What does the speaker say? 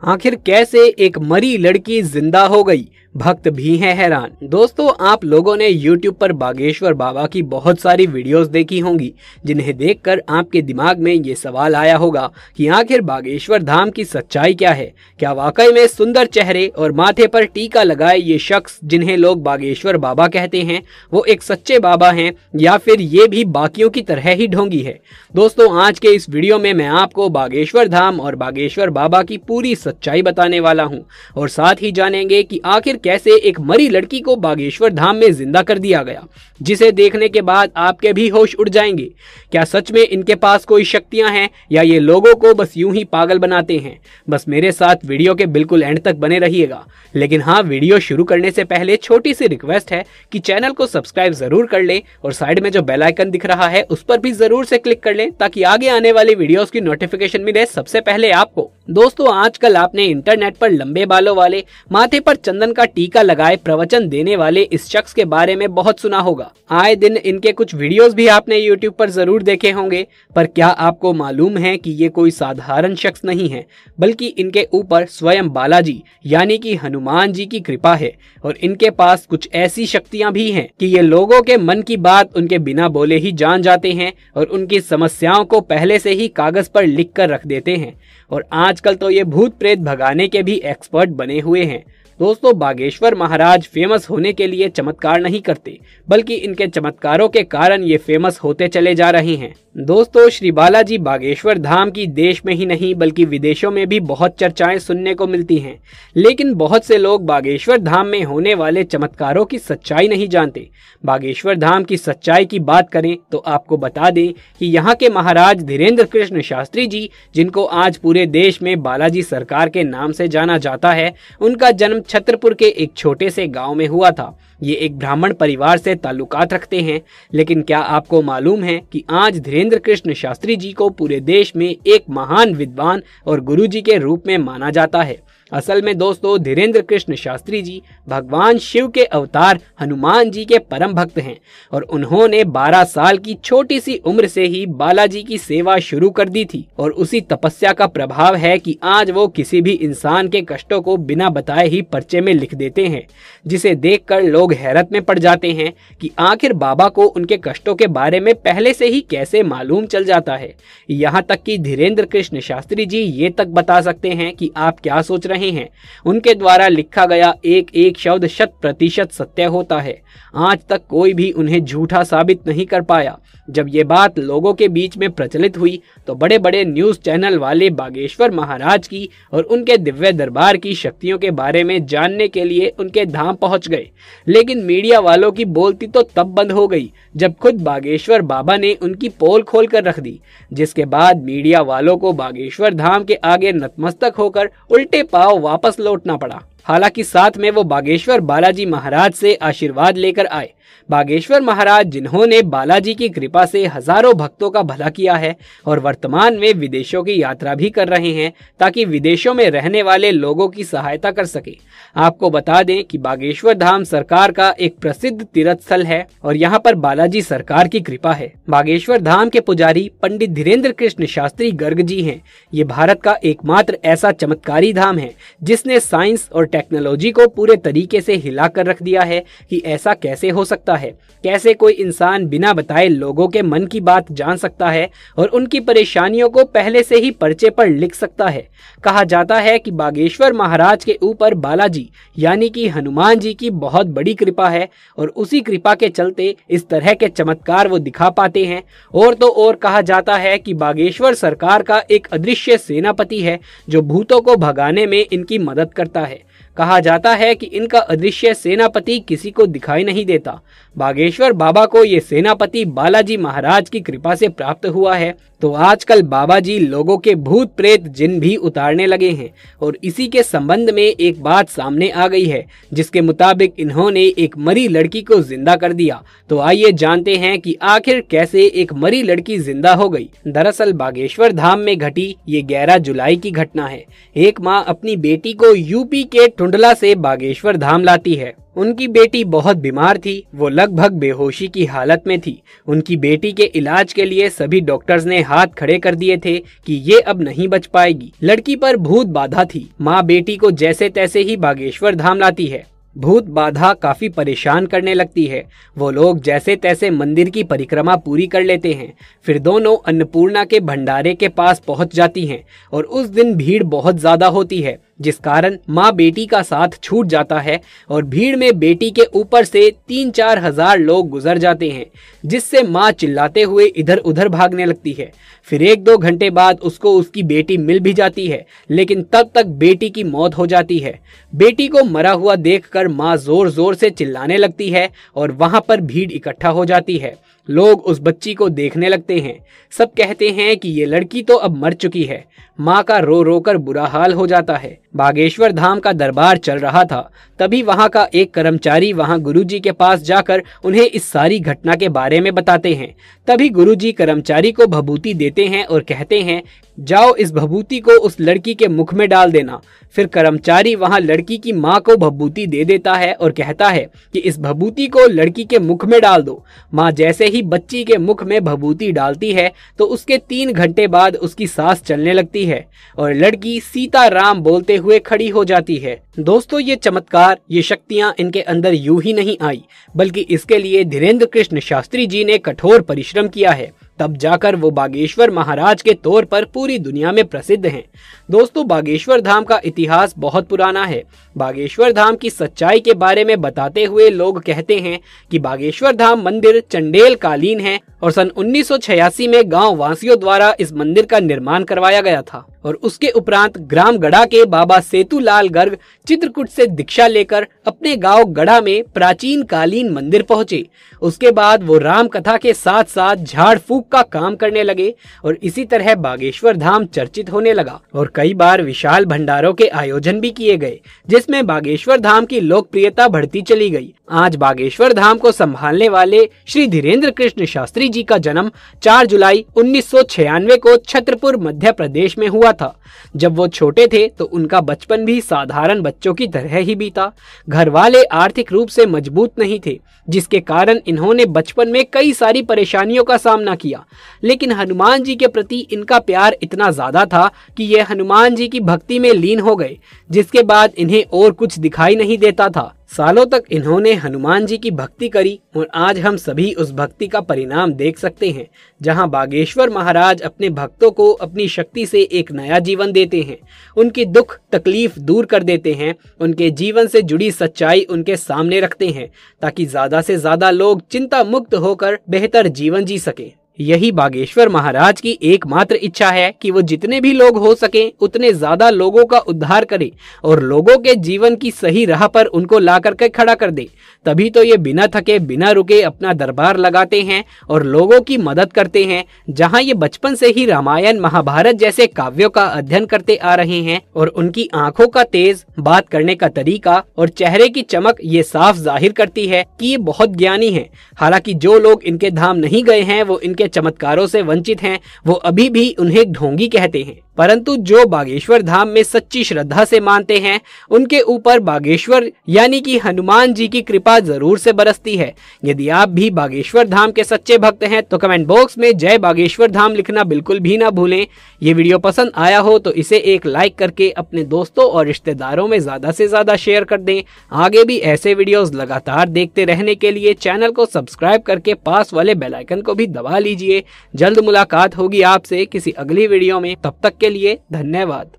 आखिर कैसे एक मरी लड़की जिंदा हो गई, भक्त भी हैं हैरान। दोस्तों, आप लोगों ने YouTube पर बागेश्वर बाबा की बहुत सारी वीडियोस देखी होंगी, जिन्हें देखकर आपके दिमाग में ये सवाल आया होगा कि आखिर बागेश्वर धाम की सच्चाई क्या है। क्या वाकई में सुंदर चेहरे और माथे पर टीका लगाए ये शख्स जिन्हें लोग बागेश्वर बाबा कहते हैं वो एक सच्चे बाबा हैं, या फिर ये भी बाकियों की तरह ही ढोंगी है। दोस्तों, आज के इस वीडियो में मैं आपको बागेश्वर धाम और बागेश्वर बाबा की पूरी सच्चाई बताने वाला हूँ, और साथ ही जानेंगे कि आखिर कैसे एक मरी लड़की को बागेश्वर धाम में जिंदा कर दिया गया, जिसे देखने के बाद आपके भी होश उड़ जाएंगे। क्या सच में इनके पास कोई शक्तियां हैं, या ये लोगों को बस यूं ही पागल बनाते हैं? बस मेरे साथ वीडियो के बिल्कुल एंड तक बने रहिएगा। लेकिन हाँ, वीडियो शुरू करने से पहले छोटी सी रिक्वेस्ट है कि चैनल को सब्सक्राइब जरूर कर लें, और साइड में जो बेल आइकन दिख रहा है उस पर भी जरूर से क्लिक कर लें, ताकि आगे आने वाली वीडियोस की नोटिफिकेशन मिले सबसे पहले आपको। दोस्तों, आजकल आपने इंटरनेट पर लंबे बालों वाले, माथे पर चंदन का टीका लगाए प्रवचन देने वाले इस शख्स के बारे में बहुत सुना होगा। आए दिन इनके कुछ वीडियोस भी आपने YouTube पर जरूर देखे होंगे, पर क्या आपको मालूम है कि ये कोई साधारण शख्स नहीं है, बल्कि इनके ऊपर स्वयं बालाजी यानी कि हनुमान जी की कृपा है, और इनके पास कुछ ऐसी शक्तियां भी हैं कि ये लोगों के मन की बात उनके बिना बोले ही जान जाते हैं, और उनकी समस्याओं को पहले से ही कागज पर लिख कर रख देते हैं। और आजकल तो ये भूत प्रेत भगाने के भी एक्सपर्ट बने हुए हैं। दोस्तों, बागेश्वर महाराज फेमस होने के लिए चमत्कार नहीं करते, बल्कि इनके चमत्कारों के कारण ये फेमस होते चले जा रहे हैं। दोस्तों, श्री बालाजी बागेश्वर धाम की देश में ही नहीं बल्कि विदेशों में भी बहुत चर्चाएं सुनने को मिलती हैं। लेकिन बहुत से लोग बागेश्वर धाम में होने वाले चमत्कारों की सच्चाई नहीं जानते। बागेश्वर धाम की सच्चाई की बात करें तो आपको बता दें कि यहाँ के महाराज धीरेन्द्र कृष्ण शास्त्री जी, जिनको आज पूरे देश में बालाजी सरकार के नाम से जाना जाता है, उनका जन्म छतरपुर के एक छोटे से गांव में हुआ था। ये एक ब्राह्मण परिवार से ताल्लुकात रखते हैं। लेकिन क्या आपको मालूम है कि आज धीरेन्द्र कृष्ण शास्त्री जी को पूरे देश में एक महान विद्वान और गुरुजी के रूप में माना जाता है। असल में दोस्तों, धीरेन्द्र कृष्ण शास्त्री जी भगवान शिव के अवतार हनुमान जी के परम भक्त हैं, और उन्होंने 12 साल की छोटी सी उम्र से ही बालाजी की सेवा शुरू कर दी थी। और उसी तपस्या का प्रभाव है कि आज वो किसी भी इंसान के कष्टों को बिना बताए ही पर्चे में लिख देते हैं, जिसे देखकर लोग हैरत में पड़ जाते हैं कि आखिर बाबा को उनके कष्टों के बारे में पहले से ही कैसे मालूम चल जाता है। यहाँ तक कि धीरेन्द्र कृष्ण शास्त्री जी ये तक बता सकते हैं कि आप क्या सोच रहे हैं। उनके द्वारा लिखा गया एक एक शब्द 100% सत्य होता है। आज तक कोई भी उन्हें झूठा साबित नहीं कर पाया। जब ये बात लोगों के बीच में प्रचलित हुई तो बड़े बड़े न्यूज चैनल वाले बागेश्वर महाराज की और उनके दिव्य दरबार की शक्तियों के बारे में जानने के लिए उनके धाम पहुंच गए। लेकिन मीडिया वालों की बोलती तो तब बंद हो गई जब खुद बागेश्वर बाबा ने उनकी पोल खोल कर रख दी, जिसके बाद मीडिया वालों को बागेश्वर धाम के आगे नतमस्तक होकर उल्टे पांव वापस लौटना पड़ा। हालांकि साथ में वो बागेश्वर बालाजी महाराज से आशीर्वाद लेकर आए। बागेश्वर महाराज, जिन्होंने बालाजी की कृपा से हजारों भक्तों का भला किया है और वर्तमान में विदेशों की यात्रा भी कर रहे हैं, ताकि विदेशों में रहने वाले लोगों की सहायता कर सके। आपको बता दें कि बागेश्वर धाम सरकार का एक प्रसिद्ध तीर्थ स्थल है, और यहाँ पर बालाजी सरकार की कृपा है। बागेश्वर धाम के पुजारी पंडित धीरेन्द्र कृष्ण शास्त्री गर्ग जी हैं। ये भारत का एकमात्र ऐसा चमत्कारी धाम है जिसने साइंस और टेक्नोलॉजी को पूरे तरीके से हिला कर रख दिया है कि ऐसा कैसे हो सकता है। कैसे कोई इंसान बिना बताए लोगों के मन की बात जान सकता है और उनकी परेशानियों को पहले से ही पर्चे पर लिख सकता है। कहा जाता है कि बागेश्वर महाराज के ऊपर बालाजी यानी कि हनुमान जी की बहुत बड़ी कृपा है, और उसी कृपा के चलते इस तरह के चमत्कार वो दिखा पाते हैं। और तो और कहा जाता है कि बागेश्वर सरकार का एक अदृश्य सेनापति है जो भूतों को भगाने में इनकी मदद करता है। कहा जाता है कि इनका अदृश्य सेनापति किसी को दिखाई नहीं देता। बागेश्वर बाबा को ये सेनापति बालाजी महाराज की कृपा से प्राप्त हुआ है। तो आजकल बाबा जी लोगों के भूत प्रेत जिन भी उतारने लगे हैं, और इसी के संबंध में एक बात सामने आ गई है जिसके मुताबिक इन्होंने एक मरी लड़की को जिंदा कर दिया। तो आइए जानते हैं कि आखिर कैसे एक मरी लड़की जिंदा हो गई। दरअसल बागेश्वर धाम में घटी ये 11 जुलाई की घटना है। एक माँ अपनी बेटी को यूपी के टुंडला से बागेश्वर धाम लाती है। उनकी बेटी बहुत बीमार थी, वो लगभग बेहोशी की हालत में थी। उनकी बेटी के इलाज के लिए सभी डॉक्टर्स ने हाथ खड़े कर दिए थे कि ये अब नहीं बच पाएगी। लड़की पर भूत बाधा थी। माँ बेटी को जैसे तैसे ही बागेश्वर धाम लाती है। भूत बाधा काफी परेशान करने लगती है। वो लोग जैसे तैसे मंदिर की परिक्रमा पूरी कर लेते हैं। फिर दोनों अन्नपूर्णा के भंडारे के पास पहुंच जाती हैं और उस दिन भीड़ बहुत ज्यादा होती है, जिस कारण माँ बेटी का साथ छूट जाता है और भीड़ में बेटी के ऊपर से 3-4 हजार लोग गुजर जाते हैं, जिससे माँ चिल्लाते हुए इधर उधर भागने लगती है। फिर 1-2 घंटे बाद उसको उसकी बेटी मिल भी जाती है, लेकिन तब तक बेटी की मौत हो जाती है। बेटी को मरा हुआ देखकर माँ जोर जोर से चिल्लाने लगती है और वहां पर भीड़ इकट्ठा हो जाती है। लोग उस बच्ची को देखने लगते हैं। सब कहते हैं कि ये लड़की तो अब मर चुकी है। माँ का रो रो कर बुरा हाल हो जाता है। बागेश्वर धाम का दरबार चल रहा था। तभी वहाँ का एक कर्मचारी वहाँ गुरुजी के पास जाकर उन्हें इस सारी घटना के बारे में बताते हैं। तभी गुरुजी कर्मचारी को भभूति देते हैं और कहते हैं, जाओ इस भभूति को उस लड़की के मुख में डाल देना। फिर कर्मचारी वहाँ लड़की की माँ को भभूति दे देता है और कहता है कि इस भभूति को लड़की के मुख में डाल दो। माँ जैसे ही बच्ची के मुख में भभूति डालती है तो उसके 3 घंटे बाद उसकी सांस चलने लगती है और लड़की सीताराम बोलते हुए खड़ी हो जाती है। दोस्तों, ये चमत्कार, ये शक्तियाँ इनके अंदर यूं ही नहीं आई, बल्कि इसके लिए धीरेन्द्र कृष्ण शास्त्री जी ने कठोर परिश्रम किया है। तब जाकर वो बागेश्वर महाराज के तौर पर पूरी दुनिया में प्रसिद्ध हैं। दोस्तों, बागेश्वर धाम का इतिहास बहुत पुराना है। बागेश्वर धाम की सच्चाई के बारे में बताते हुए लोग कहते हैं कि बागेश्वर धाम मंदिर चंडेल कालीन है और सन 1986 में गांव वासियों द्वारा इस मंदिर का निर्माण करवाया गया था और उसके उपरांत ग्राम गढ़ा के बाबा सेतुलाल गर्ग चित्रकूट से दीक्षा लेकर अपने गांव गढ़ा में प्राचीन कालीन मंदिर पहुंचे। उसके बाद वो राम कथा के साथ साथ झाड़ फूक का काम करने लगे और इसी तरह बागेश्वर धाम चर्चित होने लगा और कई बार विशाल भंडारों के आयोजन भी किए गए, जिसमें बागेश्वर धाम की लोकप्रियता बढ़ती चली गई। आज बागेश्वर धाम को संभालने वाले श्री धीरेन्द्र कृष्ण शास्त्री जी का जन्म 4 जुलाई 1996 को छतरपुर मध्य प्रदेश में हुआ था। जब वो छोटे थे तो उनका बचपन भी साधारण बच्चों की तरह ही बीता। घर वाले आर्थिक रूप से मजबूत नहीं थे, जिसके कारण इन्होंने बचपन में कई सारी परेशानियों का सामना किया। लेकिन हनुमान जी के प्रति इनका प्यार इतना ज्यादा था कि ये हनुमान जी की भक्ति में लीन हो गए, जिसके बाद इन्हें और कुछ दिखाई नहीं देता था। सालों तक इन्होंने हनुमान जी की भक्ति करी और आज हम सभी उस भक्ति का परिणाम देख सकते हैं, जहां बागेश्वर महाराज अपने भक्तों को अपनी शक्ति से एक नया जीवन देते हैं, उनकी दुख तकलीफ दूर कर देते हैं, उनके जीवन से जुड़ी सच्चाई उनके सामने रखते हैं, ताकि ज्यादा से ज्यादा लोग चिंता मुक्त होकर बेहतर जीवन जी सके। यही बागेश्वर महाराज की एकमात्र इच्छा है कि वो जितने भी लोग हो सके उतने ज्यादा लोगों का उद्धार करे और लोगों के जीवन की सही राह पर उनको ला करके खड़ा कर दे। तभी तो ये बिना थके बिना रुके अपना दरबार लगाते हैं और लोगों की मदद करते हैं। जहां ये बचपन से ही रामायण महाभारत जैसे काव्यों का अध्ययन करते आ रहे हैं और उनकी आंखों का तेज, बात करने का तरीका और चेहरे की चमक ये साफ जाहिर करती है कि ये बहुत ज्ञानी हैं। हालांकि जो लोग इनके धाम नहीं गए हैं वो इनके चमत्कारों से वंचित हैं, वो अभी भी उन्हें ढोंगी कहते हैं। परंतु जो बागेश्वर धाम में सच्ची श्रद्धा से मानते हैं उनके ऊपर बागेश्वर यानी कि हनुमान जी की कृपा जरूर से बरसती है। यदि आप भी बागेश्वर धाम के सच्चे भक्त हैं तो कमेंट बॉक्स में जय बागेश्वर धाम लिखना बिल्कुल भी ना भूलें। ये वीडियो पसंद आया हो तो इसे एक लाइक करके अपने दोस्तों और रिश्तेदारों में ज्यादा से ज्यादा शेयर कर दें। आगे भी ऐसे वीडियोस लगातार देखते रहने के लिए चैनल को सब्सक्राइब करके पास वाले बेल आइकन को भी दबा लीजिए। जल्द मुलाकात होगी आपसे किसी अगली वीडियो में, तब तक के लिए धन्यवाद।